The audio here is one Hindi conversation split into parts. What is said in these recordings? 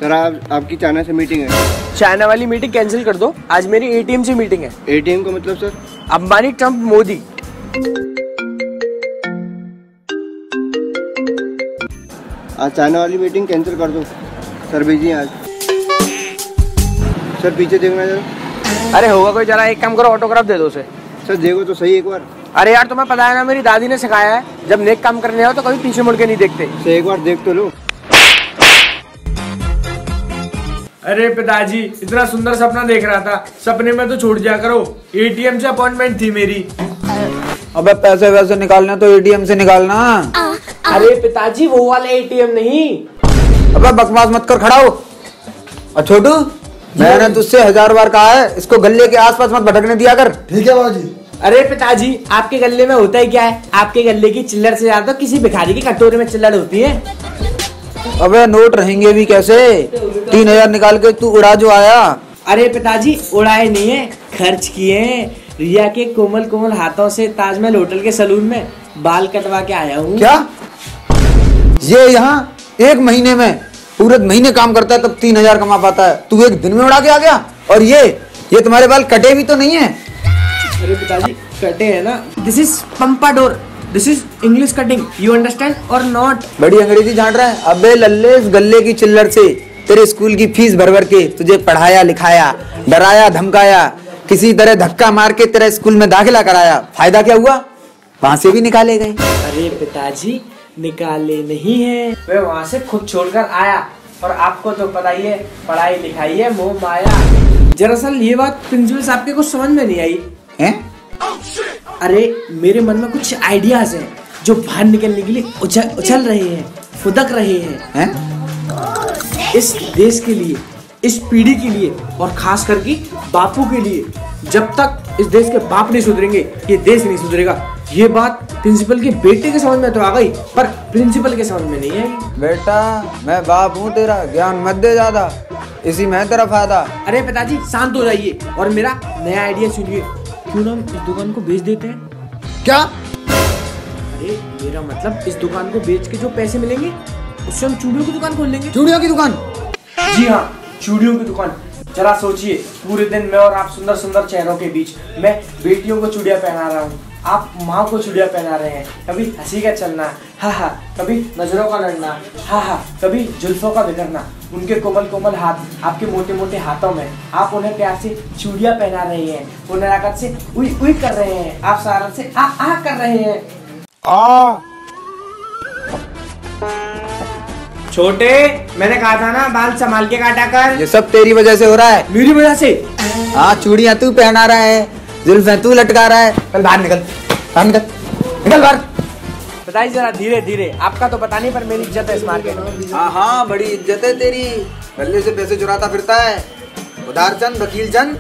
सर आपकी चाइना से मीटिंग है। चाइना वाली मीटिंग कैंसिल कर दो, आज मेरी एटीएम से मीटिंग है। एटीएम का मतलब सर? अंबानी, ट्रम्प, मोदी। आज चाइना वाली मीटिंग कैंसिल कर दो सर, बिजी हैं आज। सर पीछे देखना जरा। अरे होगा कोई, जरा एक काम करो, ऑटोग्राफ दे दो उसे। सर देखो तो सही एक बार। अरे यार तुम्हें पता है ना, मेरी दादी ने सिखाया है जब नेक काम करने आओ तो कभी पीछे मुड़ के नहीं देखते। सर एक बार देख तो लो। अरे पिताजी, इतना सुंदर सपना देख रहा था, सपने में तो छूट जाया करो। एटीएम से अपॉइंटमेंट थी मेरी। अबे पैसे वैसे निकालना तो एटीएम से निकालना। अरे पिताजी वो वाला एटीएम नहीं। अबे बकवास मत कर, खड़ा हो। और छोटू, मैंने तुझसे 1000 बार कहा है इसको गले के आसपास मत भटकने दिया कर। ठीक है बाबूजी। अरे पिताजी, आपके गले में होता ही क्या है? आपके गले की चिल्लर से ज्यादा किसी भिखारी के कटोरे में चिल्लर होती है। अबे नोट रहेंगे भी कैसे? 3000 निकाल के तू उड़ा जो आया। अरे पिताजी उड़ाए नहीं है, खर्च किए हैं। रिया के कोमल कोमल हाथों से ताजमहल होटल के सलून में बाल कटवा के आया हूँ। क्या ये यहाँ 1 महीने में पूरे महीने काम करता है तब 3000 कमा पाता है, तू 1 दिन में उड़ा के आ गया? और ये तुम्हारे बाल कटे भी तो नहीं है? अरे पिताजी कटे हैं ना। This is pompadour, this is English cutting, you understand or not? बड़ी अंग्रेजी झाड़ रहा है। अबे लल्ले, इस गले की चिल्लर से तेरे स्कूल की फीस भर भर के तुझे पढ़ाया लिखाया, डराया धमकाया, किसी तरह धक्का मार के तेरे स्कूल में दाखिला कराया। फायदा क्या हुआ? वहां से भी निकाले गए। अरे पिताजी निकाले नहीं है, मैं वहाँ से खुद छोड़कर आया। और आपको तो पता ही है, पढ़ाई लिखाई है मोह माया। दरअसल ये बात प्रिंसिपल साहब के कुछ समझ में नहीं आई हैं? अरे मेरे मन में कुछ आइडियाज हैं जो बाहर निकलने के लिए उछल रहे हैं, फुदक रहे हैं। इस देश के लिए, इस पीढ़ी के लिए और खास करके बापू के लिए। जब तक इस देश के बाप नहीं सुधरेंगे ये देश नहीं सुधरेगा। ये बात प्रिंसिपल के बेटे के समझ में तो आ गई, पर प्रिंसिपल के समझ में नहीं आई। बेटा मैं बाप हूँ तेरा, ज्ञान मत दे ज्यादा, इसी में तेरा फायदा। अरे पिताजी शांत हो जाइए और मेरा नया आइडिया सुनिए। क्यों ना हम इस दुकान को बेच देते हैं? क्या? अरे मेरा मतलब इस दुकान को बेच के जो पैसे मिलेंगे उससे हम चूड़ियों की दुकान खोल लेंगे। चूड़ियों की दुकान? जी हाँ, चूड़ियों की दुकान। जरा सोचिए, पूरे दिन मैं और आप सुंदर सुंदर चेहरों के बीच मैं बेटियों को चूड़ियां पहना रहा हूँ, आप माँ को चूड़ियां पहना रहे हैं। कभी हंसी का चलना, हा हा, कभी नजरों का लड़ना, हा हा, कभी जुल्फों का बिखरना। उनके कोमल कोमल हाथ आपके मोटे मोटे हाथों में, आप उन्हें प्यार से चूड़ियां पहना रहे हैं, वो नजाकत से उई उई कर रहे हैं, आप सारन से आ आ कर रहे हैं। छोटे, मैंने कहा था ना बाल संभाल के काटा कर। ये सब तेरी वजह से हो रहा है। मेरी वजह से? हाँ, चूड़ियां तू पहना रहा है, जुल्फें तू लटका रहा है। चल बाहर निकल, बाहर निकल, निकल बाहर। बताइए जरा धीरे धीरे, आपका तो पता नहीं पर मेरी इज्जत है इस मार्केट में। हाँ बड़ी इज्जत है तेरी। गले से पैसे चुराता फिरता है, उधार चंद वकील चंद,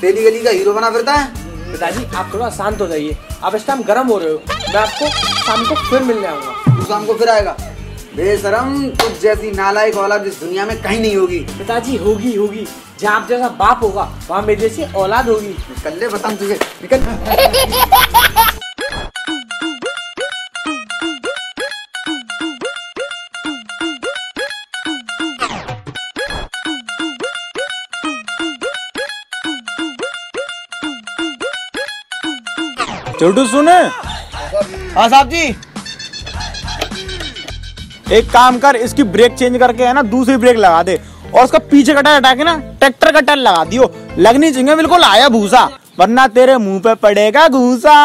तेली गली का हीरो बना फिरता है। पिताजी आप थोड़ा शांत हो जाइए, आप इस टाइम गर्म हो रहे हो। मैं आपको शाम को फिर मिलने आऊंगा। तू शाम को फिर आएगा? बेशरम, तुझ जैसी नालायक औलाद इस दुनिया में कहीं नहीं होगी। पिताजी होगी होगी, जहाँ आप जैसा बाप होगा वहाँ मेरे जैसी औलाद होगी। निकल ले, बताऊं तुझे, निकल। छोटू सुने। हाँ साहब जी। एक काम कर, इसकी ब्रेक चेंज करके है ना दूसरी ब्रेक लगा दे और उसका पीछे का टायर हटा के ना ट्रैक्टर का टायर लगा दियो। लगनी चाहिए बिल्कुल आया भूसा, वरना तेरे मुंह पे पड़ेगा घूसा।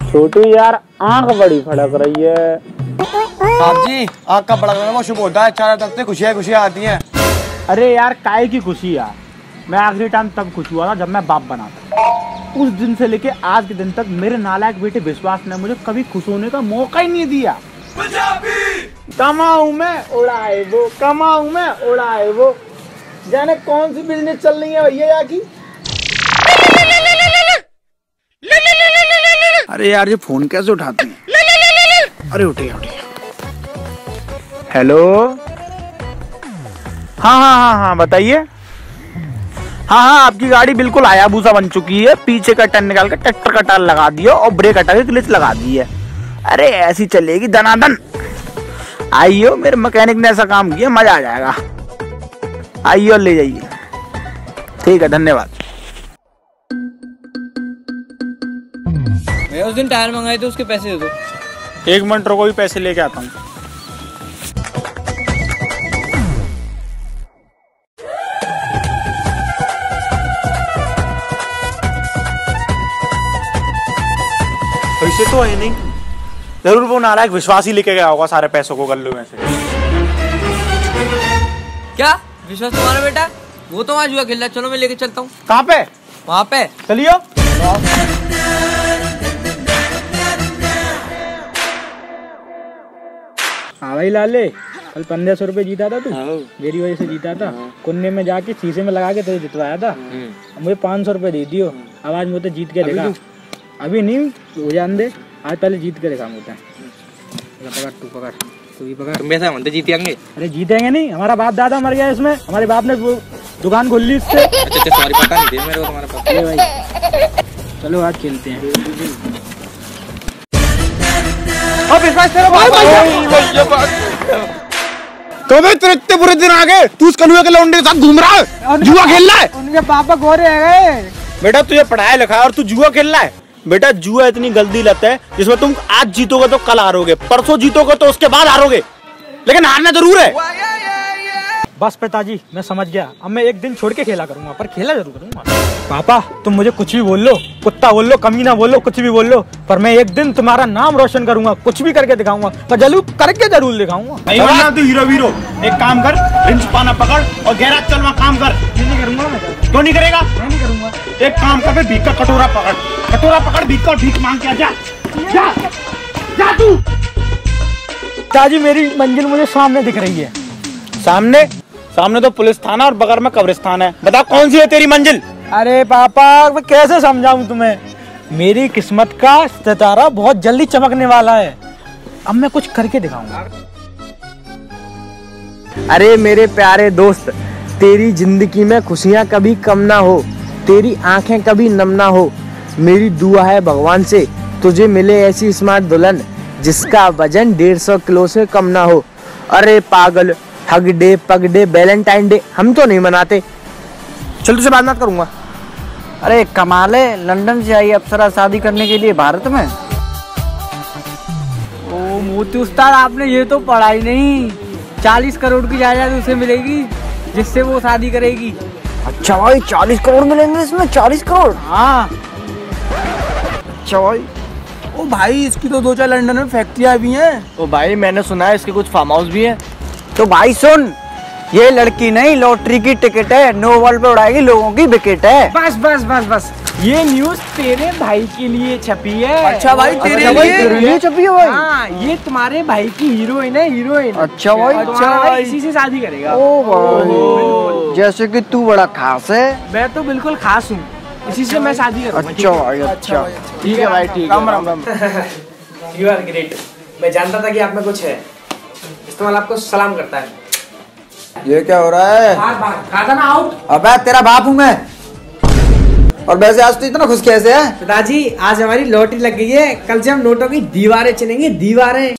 छोटू यार आंख बड़ी फड़क रही है। साहब जी आँख का बड़ा वो शुभ होता है, चारों तरफ से खुशियाँ खुशियाँ आती हैं। अरे यार काहे की खुशी यार, मैं आखिरी टाइम तब खुश हुआ था जब मैं बाप बना था। उस दिन से लेके आज के दिन तक मेरे नालायक बेटे विश्वास ने मुझे कभी खुश होने का मौका ही नहीं दिया। कमाऊं मैं उड़ाए वो, कमाऊं मैं उड़ाए वो, जाने कौन सी बिजनेस चल रही है भैया की। अरे यार ये फोन कैसे उठाते हैं? अरे उठे उठे। हेलो, हाँ बताइए। हाँ आपकी गाड़ी बिल्कुल हायाबुसा बन चुकी है, पीछे का टायर निकाल के ट्रैक्टर का टायर लगा दिया और ब्रेक हटा के क्लच लगा दी है। अरे ऐसी चलेगी दनादन। आइयो, मेरे मैकेनिक ने ऐसा काम किया, मजा आ जाएगा। आइयो ले जाइए। ठीक है, धन्यवाद। मैं उस दिन टायर मंगाए थे, उसके पैसे दे दो। 1 मिनट रुको, भी पैसे लेके आता हूँ। पैसे तो है नहीं, जरूर वो नालायक विश्वास ही लेके गया होगा सारे पैसों को गल्लू में से। क्या विश्वास तुम्हारा बेटा? वो तो वहाँ जुआ खेल रहा है, चलो मैं लेके चलता हूँ। कहाँ पे? वहाँ पे चलियो। हाँ भाई लाले, कल 1500 रुपए जीता था तू, मेरी वजह से जीता था। कुन्ने में जाके शीशे में लगा के तुझे जितवाया था। मुझे 500 रुपए दे दियो। अब आज मुझे जीत के दिखा। अभी नहीं, हो जान दे, आज पहले जीत के दिखा मुझे। पकड़, तू पकड़, तू भी पकड़। तुम ऐसा मानते जीतेंगे? अरे जीतेंगे नहीं, हमारा बाप दादा मर गया इसमें, हमारे बाप ने वो दुकान खोल ली इससे। अच्छा, सॉरी, पता नहीं थी मेरे को तुम्हारे पास। भाई चलो आज खेलते हैं। तो भाई तेरे इतने बुरे दिन आ गए, तू उस कनुए के लौंडे के साथ घूम रहा है, जुआ खेल रहा है। उनके पापा गोरे रह गए। बेटा तुझे पढ़ाया लिखा और तू जुआ खेल रहा है? बेटा जुआ इतनी गंदी लत है जिसमें तुम आज जीतोगे तो कल हारोगे, परसों जीतोगे तो उसके बाद हारोगे, लेकिन हारना जरूर है। बस पिताजी, मैं समझ गया। अब मैं एक दिन छोड़ के खेला करूंगा, पर खेला जरूर करूंगा। पापा तुम मुझे कुछ भी बोल लो, कुत्ता बोल लो, कमीना बोल लो, कुछ भी बोल लो, पर मैं एक दिन तुम्हारा नाम रोशन करूंगा, कुछ भी करके दिखाऊंगा, पर जरूर करके जरूर दिखाऊंगा। तू हीरो वीरो, एक काम कर, रिंच पाना पकड़ और गैराज चल, वहाँ काम कर। नहीं करूंगा मैं। क्यों नहीं करेगा? मैं नहीं करूंगा। एक काम कर, भीख का कटोरा पकड़, कटोरा पकड़, भीख का, भीख मांग के जा, जा, जा तू। पिताजी मेरी मंजिल मुझे सामने दिख रही है। सामने? सामने तो पुलिस थाना और बगल में कब्रिस्तान है। बता कौन सी है तेरी मंजिल? अरे पापा मैं कैसे समझाऊं तुम्हें, मेरी किस्मत का सितारा बहुत जल्दी चमकने वाला है। अब मैं कुछ करके दिखाऊंगा। अरे मेरे प्यारे दोस्त, तेरी जिंदगी में खुशियां कभी कम ना हो, तेरी आंखें कभी नम ना हो। मेरी दुआ है भगवान से तुझे मिले ऐसी स्मार्ट दुल्हन जिसका वजन 150 किलो से कम ना हो। अरे पागल, हग डे, पग डे, वैलेंटाइन डे हम तो नहीं मनाते। चल तुझसे बात करूंगा। अरे कमाल है, लंदन से आई अप्सरा शादी करने के लिए भारत में। ओ मोती उस्ताद, आपने ये तो पढ़ा ही नहीं। 40 करोड़ की जायदाद उसे मिलेगी जिससे वो शादी करेगी। अच्छा भाई, 40 करोड़ मिलेंगे इसमें? 40 करोड़? हाँ। अच्छा भाई। ओ भाई, इसकी तो 2-4 लंदन में फैक्ट्रियां भी हैं। ओ भाई, मैंने सुना है इसके कुछ फार्म हाउस भी है। तो भाई सुन, ये लड़की नहीं लॉटरी की टिकट है, नोबल पे उड़ाएगी लोगों की विकेट है। बस बस बस बस, ये न्यूज तेरे भाई के लिए छपी है। अच्छा भाई, तेरे लिए छपी है भाई? हाँ, ये तुम्हारे भाई की हीरोइन है, हीरोइन। अच्छा भाई, अच्छा भाई, इसी से शादी करेगा। ओ भाई, जैसे कि तू बड़ा खास है। मैं तो बिल्कुल खास हूँ, इसी से मैं शादी करूँगा। अच्छा भाई, अच्छा ठीक है भाई, ठीक है। Ram Ram. You are great. मैं जानता था कि आप में कुछ है। इस्तेमाल आपको सलाम करता है। ये क्या हो रहा है? कहा था ना आउट। अबे तेरा बाप हूँ मैं। और वैसे आज तो इतना खुश कैसे है? पिताजी, आज हमारी लॉटरी लग गई है, कल से हम नोटों की दीवारें चलेंगे, दीवारें।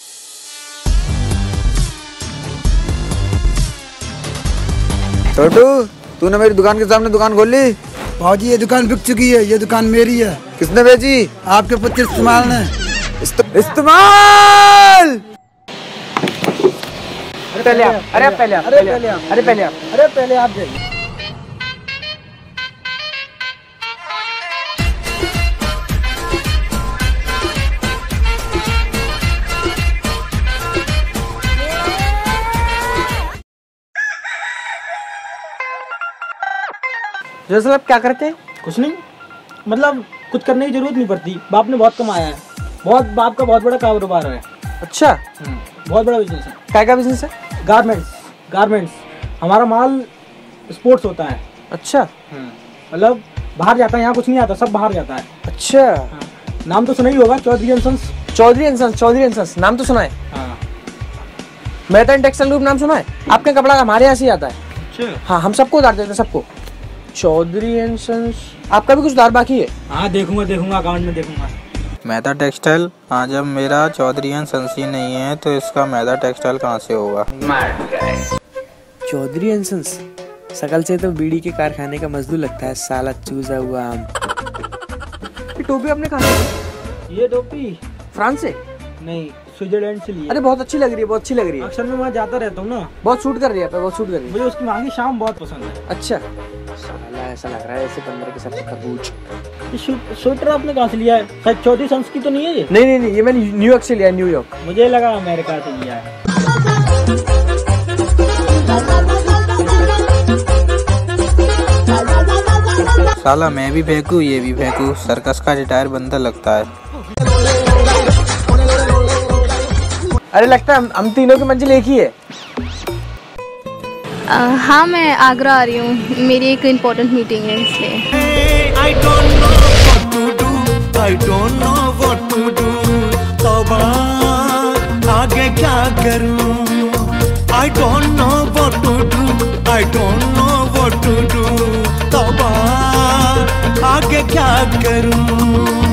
छोटू, तूने मेरी दुकान के सामने दुकान खोल ली? भाजी ये दुकान बिक चुकी है, ये दुकान मेरी है। किसने बेची? आपके पुत्र इस्तेमाल ने। इस्तेमाल। पहले आप, अरे पहले आप, अरे पहले आप, अरे पहले आप, अरे पहले आप जाइए। जैसे आप क्या करते हैं? कुछ नहीं, मतलब कुछ करने की जरूरत नहीं पड़ती। बाप ने बहुत कमाया है, बहुत, बाप का बहुत बड़ा कारोबार है। अच्छा, बहुत बड़ा बिजनेस है। क्या क्या बिजनेस है? गारमेंट्स। हमारा माल स्पोर्ट्स होता है। अच्छा, मतलब बाहर जाता है, यहाँ कुछ नहीं आता, सब बाहर जाता है। अच्छा। नाम तो सुना ही होगा, Chaudhary and sons. Chaudhary and sons नाम तो सुना है। हाँ। मेहता एंड टेक्सटाइल ग्रुप नाम सुना है? आपका कपड़ा हमारे यहाँ से आता है। अच्छा। हाँ, हम सबको उधार देते हैं, सबको। चौधरी एंड सन्स, आपका भी कुछ उधार बाकी है? हाँ देखूंगा, अकाउंट में देखूंगा। मैदा टेक्सटाइल? हाँ, जब मेरा चौधरी एंड सन्स नहीं है तो इसका मैदा टेक्सटाइल कहाँ से होगा? Chaudhary and sons? शकल से तो बीड़ी के कारखाने का मजदूर लगता है, साला चूजा हुआ आम। ये टोपी आपने कहाँ से? ये टोपी फ्रांस से? नहीं, स्विट्जरलैंड से ली। अरे बहुत अच्छी लग रही है, बहुत अच्छी लग रही है। अक्सर मैं वहाँ जाता रहता हूँ ना। बहुत सूट कर रही है, बहुत सूट कर रही है। मुझे उसकी मांगी शाम बहुत पसंद है। अच्छा, साला ऐसा लग रहा है जैसे बंदर के सर पर खरबूज। ये स्वेटर आपने कहाँ से लिया है? शायद चौधरी सन्स की तो नहीं है ये? नहीं, ये मैंने न्यूयॉर्क से लिया है, न्यूयॉर्क। मुझे लगा अमेरिका से लिया है। साला मैं भी फेंकू, ये भी फेंकू, सर्कस का रिटायर बंदा लगता है। अरे लगता है हम तीनों की मंजिल एक ही है। हाँ, मैं आगरा आ रही हूँ, मेरी एक इम्पोर्टेंट मीटिंग है इसलिए। I don't know what to do, I don't know what to do, तौबा आगे क्या करूँ? I don't know what to do, I don't know what to do, तौबा आगे क्या करूँ?